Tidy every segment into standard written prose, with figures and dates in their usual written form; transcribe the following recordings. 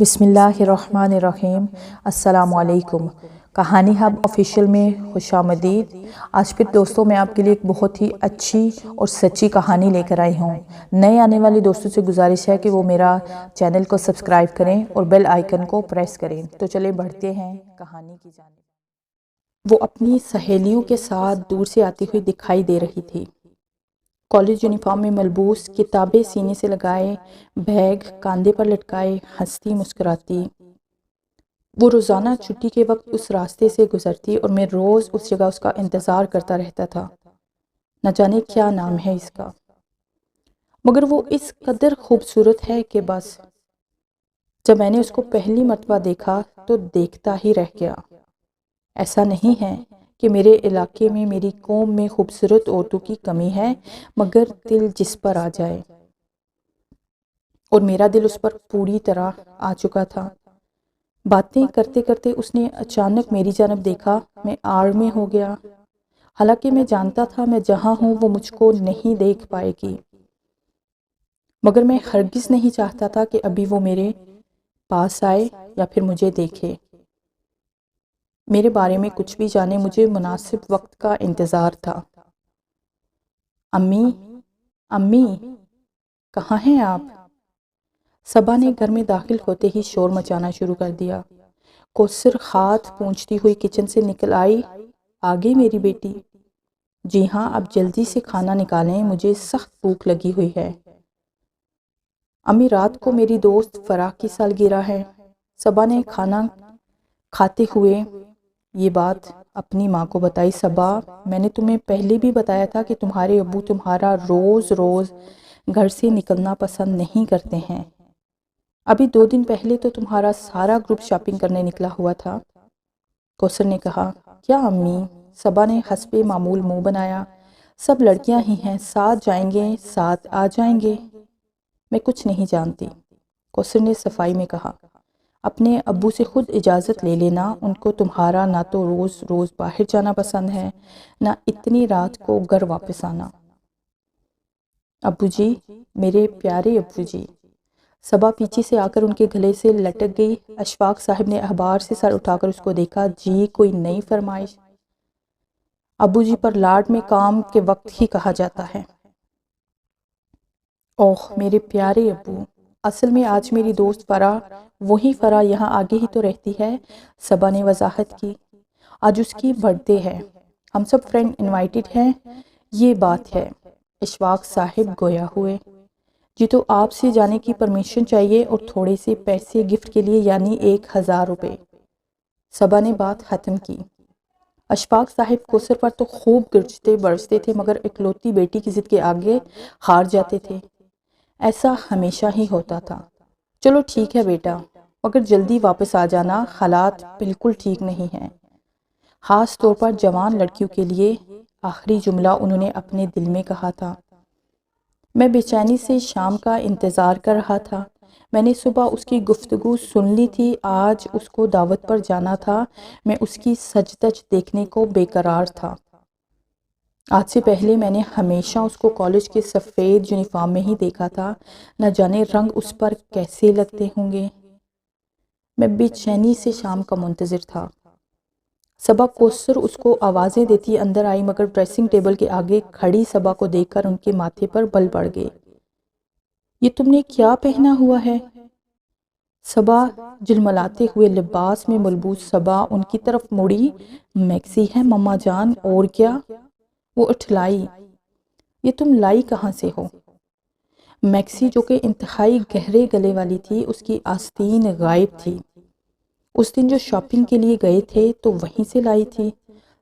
بسم اللہ الرحمن الرحیم۔ السلام علیکم۔ کہانی ہب آفیشیل میں خوش آمدید۔ آج پھر دوستوں میں آپ کے لیے ایک بہت ہی اچھی اور سچی کہانی لے کر آئی ہوں۔ نئے آنے والے دوستوں سے گزارش ہے کہ وہ میرا چینل کو سبسکرائب کریں اور بیل آئیکن کو پریس کریں۔ تو چلے بڑھتے ہیں کہانی کی جانب۔ وہ اپنی سہیلیوں کے ساتھ دور سے آتی ہوئی دکھائی دے رہی تھی۔ کالج یونیفارم میں ملبوس، کتابیں سینے سے لگائے، بیگ کاندھے پر لٹکائے، ہنستی مسکراتی۔ وہ روزانہ چھٹی کے وقت اس راستے سے گزرتی اور میں روز اس جگہ اس کا انتظار کرتا رہتا تھا۔ نہ جانے کیا نام ہے اس کا، مگر وہ اس قدر خوبصورت ہے کہ بس جب میں نے اس کو پہلی مرتبہ دیکھا تو دیکھتا ہی رہ گیا۔ ایسا نہیں ہے کہ میرے علاقے میں، میری قوم میں خوبصورت عورتوں کی کمی ہے، مگر دل جس پر آ جائے، اور میرا دل اس پر پوری طرح آ چکا تھا۔ باتیں کرتے کرتے اس نے اچانک میری جانب دیکھا۔ میں آڑ میں ہو گیا، حالانکہ میں جانتا تھا میں جہاں ہوں وہ مجھ کو نہیں دیکھ پائے گی، مگر میں ہرگز نہیں چاہتا تھا کہ ابھی وہ میرے پاس آئے یا پھر مجھے دیکھے، میرے بارے میں کچھ بھی جانے۔ مجھے مناسب وقت کا انتظار تھا۔ امی، امی، کہاں ہیں آپ؟ صبا نے گھر میں داخل ہوتے ہی شور مچانا شروع کر دیا۔ کوثر ہاتھ پونچھتی ہوئی کچن سے نکل آئی۔ آ گئی میری بیٹی؟ جی ہاں، اب جلدی سے کھانا نکالیں، مجھے سخت بھوک لگی ہوئی ہے۔ امی، رات کو میری دوست فرح کی سالگرہ ہے۔ صبا نے کھانا کھاتے ہوئے یہ بات اپنی ماں کو بتائی۔ صبا، میں نے تمہیں پہلے بھی بتایا تھا کہ تمہارے ابو تمہارا روز روز گھر سے نکلنا پسند نہیں کرتے ہیں۔ ابھی 2 دن پہلے تو تمہارا سارا گروپ شاپنگ کرنے نکلا ہوا تھا۔ کوثر نے کہا۔ کیا امی؟ صبا نے حسب معمول منہ بنایا۔ سب لڑکیاں ہی ہیں، ساتھ جائیں گے، ساتھ آ جائیں گے۔ میں کچھ نہیں جانتی، کوثر نے صفائی میں کہا۔ اپنے ابو سے خود اجازت لے لینا، ان کو تمہارا نہ تو روز روز باہر جانا پسند ہے، نہ اتنی رات کو گھر واپس آنا۔ ابو جی، میرے پیارے ابو جی۔ صبا پیچھے سے آ کر ان کے گلے سے لٹک گئی۔ اشفاق صاحب نے اخبار سے سر اٹھا کر اس کو دیکھا۔ جی، کوئی نئی فرمائش؟ ابو جی پر لاڈ میں کام کے وقت ہی کہا جاتا ہے۔ اوہ میرے پیارے ابو، اصل میں آج میری دوست فرح، وہی فرح یہاں آگے ہی تو رہتی ہے، صبا نے وضاحت کی۔ آج اس کی برتھ ڈے ہے، ہم سب فرینڈ انوائٹڈ ہیں، یہ بات ہے۔ اشفاق صاحب گویا ہوئے۔ جی تو آپ سے جانے کی پرمیشن چاہیے اور تھوڑے سے پیسے گفٹ کے لیے، یعنی 1000 روپے۔ صبا نے بات ختم کی۔ اشفاق صاحب کوثر پر تو خوب گرجتے برستے تھے، مگر اکلوتی بیٹی کی ضد کے آگے ہار جاتے تھے۔ ایسا ہمیشہ ہی ہوتا تھا۔ چلو ٹھیک ہے بیٹا، مگر جلدی واپس آ جانا، حالات بالکل ٹھیک نہیں ہیں۔ خاص طور پر جوان لڑکیوں کے لیے، آخری جملہ انہوں نے اپنے دل میں کہا تھا۔ میں بے چینی سے شام کا انتظار کر رہا تھا۔ میں نے صبح اس کی گفتگو سن لی تھی، آج اس کو دعوت پر جانا تھا۔ میں اس کی سج دج دیکھنے کو بے قرار تھا۔ آج سے پہلے میں نے ہمیشہ اس کو کالج کے سفید یونیفارم میں ہی دیکھا تھا، نہ جانے رنگ اس پر کیسے لگتے ہوں گے۔ میں بے چینی سے شام کا منتظر تھا۔ صبا کوثر اس کو آوازیں دیتی اندر آئی، مگر ڈریسنگ ٹیبل کے آگے کھڑی صبا کو دیکھ کر ان کے ماتھے پر بل پڑ گئے۔ یہ تم نے کیا پہنا ہوا ہے؟ صبا جلملاتے ہوئے لباس میں ملبوس صبا ان کی طرف مڑی۔ میکسی ہے مما جان، اور کیا؟ وہ اٹھلائی۔ یہ تم لائی کہاں سے ہو؟ میکسی جو کہ انتہائی گہرے گلے والی تھی، اس کی آستین غائب تھی۔ اس دن جو شاپنگ کے لیے گئے تھے تو وہیں سے لائی تھی۔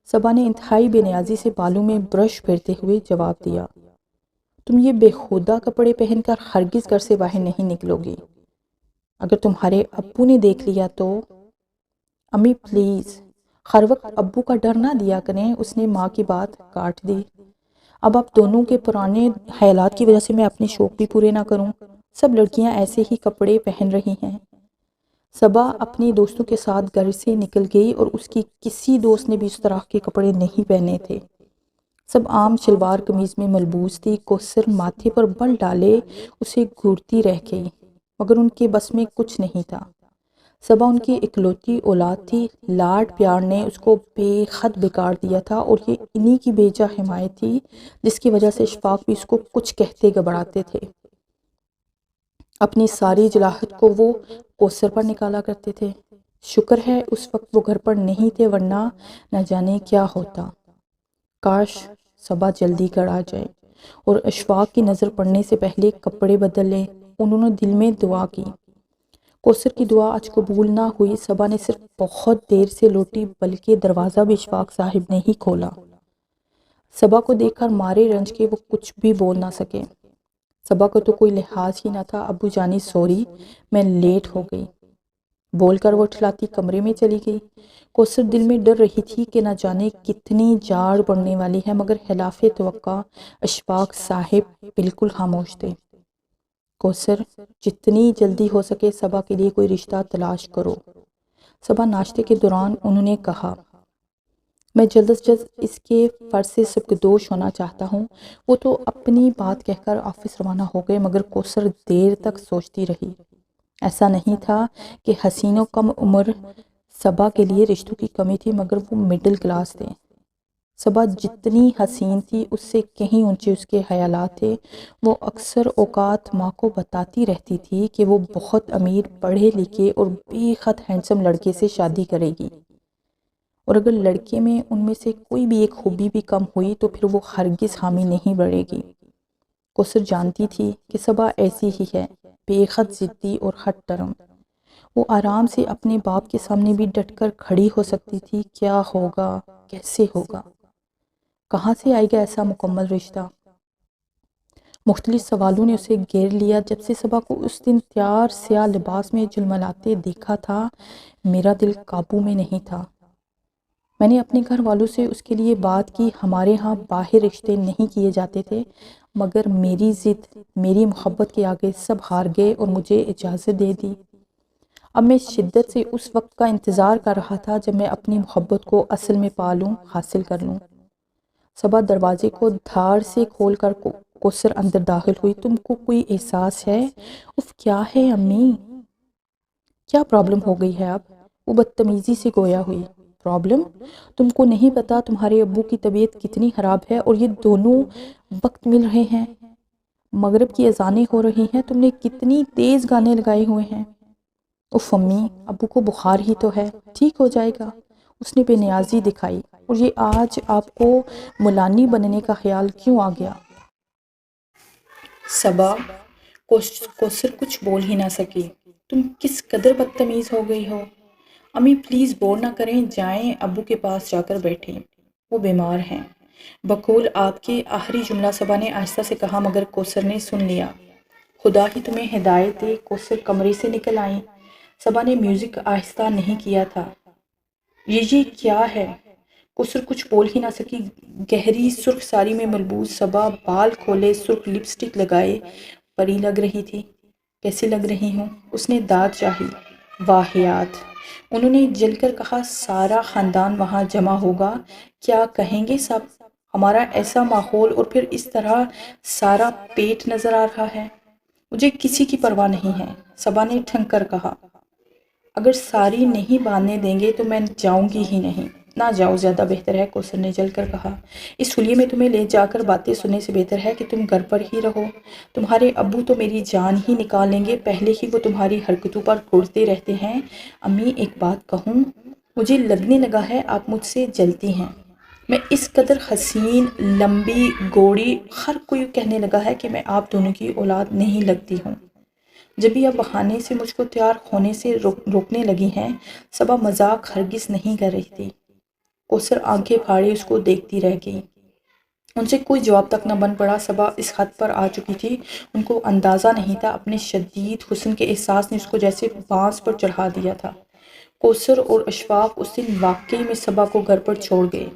صبا نے انتہائی بے نیازی سے بالوں میں برش پھیرتے ہوئے جواب دیا۔ تم یہ بے ہودہ کپڑے پہن کر ہرگز گھر سے باہر نہیں نکلو گی، اگر تمہارے ابو نے دیکھ لیا تو۔ امی پلیز، ہر وقت ابو کا ڈر نہ دیا کریں، اس نے ماں کی بات کاٹ دی۔ اب آپ دونوں کے پرانے خیالات کی وجہ سے میں اپنے شوق بھی پورے نہ کروں، سب لڑکیاں ایسے ہی کپڑے پہن رہی ہیں۔ صبا اپنی دوستوں کے ساتھ گھر سے نکل گئی اور اس کی کسی دوست نے بھی اس طرح کے کپڑے نہیں پہنے تھے۔ سب عام شلوار قمیض میں ملبوس تھی۔ کوثر ماتھے پر بل ڈالے اسے گھورتی رہ گئی، مگر ان کے بس میں کچھ نہیں تھا۔ صبا ان کی اکلوتی اولاد تھی، لاڈ پیار نے اس کو بے حد بگاڑ دیا تھا، اور یہ انہی کی بیجا حمایت تھی جس کی وجہ سے اشفاق بھی اس کو کچھ کہتے گھبراتے تھے۔ اپنی ساری جلاحت کو وہ کوثر پر نکالا کرتے تھے۔ شکر ہے اس وقت وہ گھر پر نہیں تھے، ورنہ نہ جانے کیا ہوتا۔ کاش صبا جلدی گھر آ جائے اور اشفاق کی نظر پڑنے سے پہلے کپڑے بدل لیں۔ انہوں نے دل میں دعا کی۔ کوثر کی دعا آج قبول نہ ہوئی۔ صبا نے صرف بہت دیر سے لوٹی، بلکہ دروازہ بھی اشفاق صاحب نے ہی کھولا۔ صبا کو دیکھ کر مارے رنج کے وہ کچھ بھی بول نہ سکے۔ صبا کو تو کوئی لحاظ ہی نہ تھا۔ ابو جانی سوری، میں لیٹ ہو گئی، بول کر وہ اٹھلاتی کمرے میں چلی گئی۔ کوثر دل میں ڈر رہی تھی کہ نہ جانے کتنی جاڑ پڑنے والی ہے، مگر خلاف توقع اشفاق صاحب بالکل خاموش تھے۔ کوثر، جتنی جلدی ہو سکے صبا کے لیے کوئی رشتہ تلاش کرو۔ صبح ناشتے کے دوران انہوں نے کہا، میں جلد از جلد اس کے فرض سے سبکدوش ہونا چاہتا ہوں۔ وہ تو اپنی بات کہہ کر آفس روانہ ہو گئے، مگر کوثر دیر تک سوچتی رہی۔ ایسا نہیں تھا کہ حسین و کم عمر صبا کے لیے رشتوں کی کمی تھی، مگر وہ مڈل کلاس تھے۔ صبا جتنی حسین تھی، اس سے کہیں اونچے اس کے خیالات تھے۔ وہ اکثر اوقات ماں کو بتاتی رہتی تھی کہ وہ بہت امیر، پڑھے لکھے اور بے حد ہینڈسم لڑکے سے شادی کرے گی، اور اگر لڑکے میں ان میں سے کوئی بھی ایک خوبی بھی کم ہوئی تو پھر وہ ہرگز حامی نہیں بڑھے گی۔ کوثر جانتی تھی کہ صبا ایسی ہی ہے، بے حد ضدی اور ہٹ ڈرم۔ وہ آرام سے اپنے باپ کے سامنے بھی ڈٹ کر کھڑی ہو سکتی تھی۔ کیا ہوگا، کیسے ہوگا، کہاں سے آئے گا ایسا مکمل رشتہ؟ مختلف سوالوں نے اسے گھیر لیا۔ جب سے صبا کو اس دن تیار سیاہ لباس میں جھلملاتے دیکھا تھا، میرا دل قابو میں نہیں تھا۔ میں نے اپنے گھر والوں سے اس کے لیے بات کی۔ ہمارے ہاں باہر رشتے نہیں کیے جاتے تھے، مگر میری ضد، میری محبت کے آگے سب ہار گئے اور مجھے اجازت دے دی۔ اب میں شدت سے اس وقت کا انتظار کر رہا تھا جب میں اپنی محبت کو اصل میں پالوں، حاصل کر لوں۔ صبا دروازے کو دھاڑ سے کھول کر کوثر اندر داخل ہوئی۔ تم کو کوئی احساس ہے؟ اف، کیا ہے امی؟ کیا پرابلم ہو گئی ہے اب؟ وہ بدتمیزی سے گویا ہوئی۔ پرابلم؟ تم کو نہیں پتا تمہارے ابو کی طبیعت کتنی خراب ہے، اور یہ دونوں وقت مل رہے ہیں، مغرب کی اذانیں ہو رہی ہیں، تم نے کتنی تیز گانے لگائے ہوئے ہیں۔ اف امی، ابو کو بخار ہی تو ہے، ٹھیک ہو جائے گا۔ اس نے بے نیازی دکھائی۔ اور یہ آج آپ کو مولانی بننے کا خیال کیوں آ گیا؟ صبا، کوثر کچھ بول ہی نہ سکی۔ تم کس قدر بدتمیز ہو گئی ہو۔ امی پلیز بور نہ کریں، جائیں ابو کے پاس جا کر بیٹھیں، وہ بیمار ہیں۔ بقول آپ کے آخری جملہ صبا نے آہستہ سے کہا، مگر کوثر نے سن لیا۔ خدا ہی تمہیں ہدایت دے۔ کوثر کمرے سے نکل آئیں۔ صبا نے میوزک آہستہ نہیں کیا تھا۔ یہ کیا ہے؟ کوثر کچھ بول ہی نہ سکی۔ گہری سرخ ساری میں ملبوس صبا بال کھولے، سرخ لپسٹک لگائے پری لگ رہی تھی۔ کیسے لگ رہی ہوں؟ اس نے داد چاہی۔ واہیات! انہوں نے جل کر کہا، سارا خاندان وہاں جمع ہوگا، کیا کہیں گے سب؟ ہمارا ایسا ماحول، اور پھر اس طرح سارا پیٹ نظر آ رہا ہے۔ مجھے کسی کی پرواہ نہیں ہے، صبا نے ٹھنک کر کہا۔ اگر ساری نہیں باندھنے دیں گے تو میں جاؤں گی ہی نہیں۔ نہ جاؤ، زیادہ بہتر ہے، کوثر نے جل کر کہا۔ اس حلیے میں تمہیں لے جا کر باتیں سننے سے بہتر ہے کہ تم گھر پر ہی رہو۔ تمہارے ابو تو میری جان ہی نکال لیں گے، پہلے ہی وہ تمہاری حرکتوں پر گھڑتے رہتے ہیں۔ امی ایک بات کہوں؟ مجھے لگنے لگا ہے آپ مجھ سے جلتی ہیں۔ میں اس قدر حسین، لمبی، گوڑی، ہر کوئی کہنے لگا ہے کہ میں آپ دونوں کی اولاد نہیں لگتی ہوں۔ جب بھی آپ بہانے سے مجھ کو تیار ہونے سے روکنے لگی ہیں۔ صبا مذاق ہرگز نہیں کر رہی تھی۔ کوثر آنکھیں پھاڑے اس کو دیکھتی رہ گئی۔ ان سے کوئی جواب تک نہ بن پڑا۔ صبا اس حد پر آ چکی تھی، ان کو اندازہ نہیں تھا۔ اپنے شدید حسن کے احساس نے اس کو جیسے بانس پر چڑھا دیا تھا۔ کوثر اور اشفاق اس دن واقعی میں صبا کو گھر پر چھوڑ گئے۔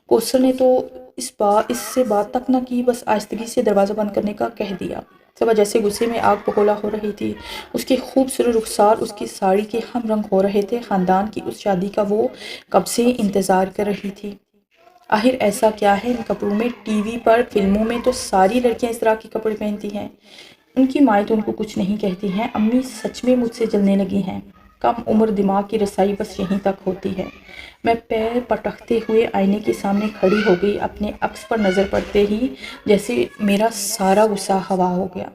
کوثر نے تو اس سے بات تک نہ کی، بس آہستگی سے دروازہ بند کرنے کا کہہ دیا۔ صبا جیسے غصے میں آگ بگولا ہو رہی تھی۔ اس کے خوبصورت رخسار اس کی ساڑی کے ہم رنگ ہو رہے تھے۔ خاندان کی اس شادی کا وہ کب سے انتظار کر رہی تھی۔ آخر ایسا کیا ہے ان کپڑوں میں؟ ٹی وی پر، فلموں میں تو ساری لڑکیاں اس طرح کے کپڑے پہنتی ہیں۔ ان کی مائیں تو ان کو کچھ نہیں کہتی ہیں۔ امی سچ میں مجھ سے جلنے لگی ہیں۔ کم عمر دماغ کی رسائی بس یہیں تک ہوتی ہے۔ میں پیر پٹکتے ہوئے آئینے کے سامنے کھڑی ہو گئی، اپنے عکس پر نظر پڑتے ہی جیسے میرا سارا غصہ ہوا ہو گیا۔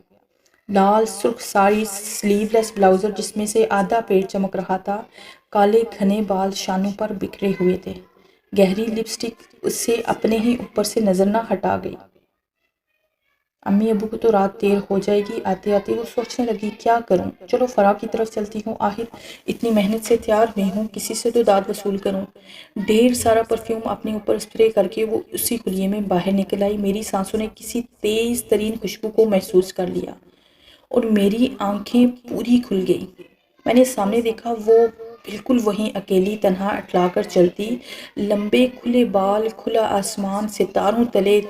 لال سرخ ساڑی، سلیو لیس بلاؤزر جس میں سے آدھا پیٹ چمک رہا تھا، کالے گھنے بال شانوں پر بکھرے ہوئے تھے، گہری لپسٹک اسے اپنے ہی اوپر سے نظر نہ ہٹا گئی۔ امی ابو کو تو رات دیر ہو جائے گی، آتے آتے وہ سوچنے لگی کیا کروں، چلو فرا کی طرف چلتی ہوں، آخر اتنی محنت سے تیار ہوئی ہوں، کسی سے تو داد وصول کروں۔ ڈھیر سارا پرفیوم اپنے اوپر اسپرے کر کے وہ اسی خلیے میں باہر نکل آئی۔ میری سانسوں نے کسی تیز ترین خوشبو کو محسوس کر لیا اور میری آنکھیں پوری کھل گئی۔ میں نے سامنے دیکھا، وہ بالکل وہیں اکیلی تنہا اٹھلا کر چلتی، لمبے کھلے بال، کھلا آسمان، ستاروں تلے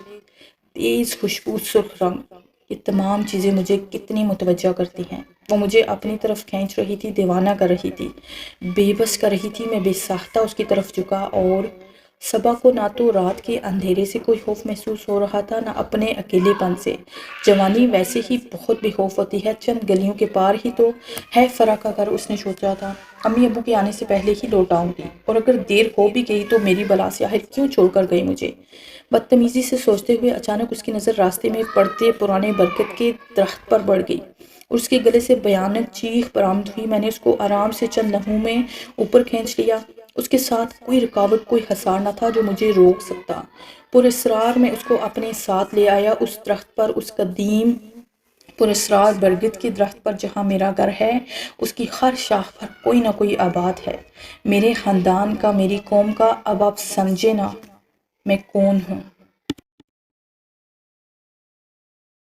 تیز خوشبو، سرخ رنگ، یہ تمام چیزیں مجھے کتنی متوجہ کرتی ہیں۔ وہ مجھے اپنی طرف کھینچ رہی تھی، دیوانہ کر رہی تھی، بے بس کر رہی تھی۔ میں بے ساختہ اس کی طرف جھکا اور صبح کو نہ تو رات کے اندھیرے سے کوئی خوف محسوس ہو رہا تھا، نہ اپنے اکیلے پن سے۔ جوانی ویسے ہی بہت بے خوف ہوتی ہے، چند گلیوں کے پار ہی تو ہے فرا کا گھر، اس نے سوچا تھا۔ امی ابو کے آنے سے پہلے ہی لوٹ آؤں گی، اور اگر دیر ہو بھی گئی تو میری بلا سے آخر کیوں چھوڑ کر گئی مجھے۔ بدتمیزی سے سوچتے ہوئے اچانک اس کی نظر راستے میں پڑتے پرانے برگد کے درخت پر پڑ گئی اور اس کے گلے سے بھیانک چیخ برآمد ہوئی۔ میں نے اس کو آرام سے چند لمحوں میں اوپر کھینچ لیا۔ اس کے ساتھ کوئی رکاوٹ، کوئی حصار نہ تھا جو مجھے روک سکتا۔ پراسرار میں اس کو اپنے ساتھ لے آیا، اس درخت پر، اس قدیم پراسرار برگد کے درخت پر جہاں میرا گھر ہے۔ اس کی ہر شاخ پر کوئی نہ کوئی آباد ہے، میرے خاندان کا، میری قوم کا۔ اب آپ سمجھے نا میں کون ہوں۔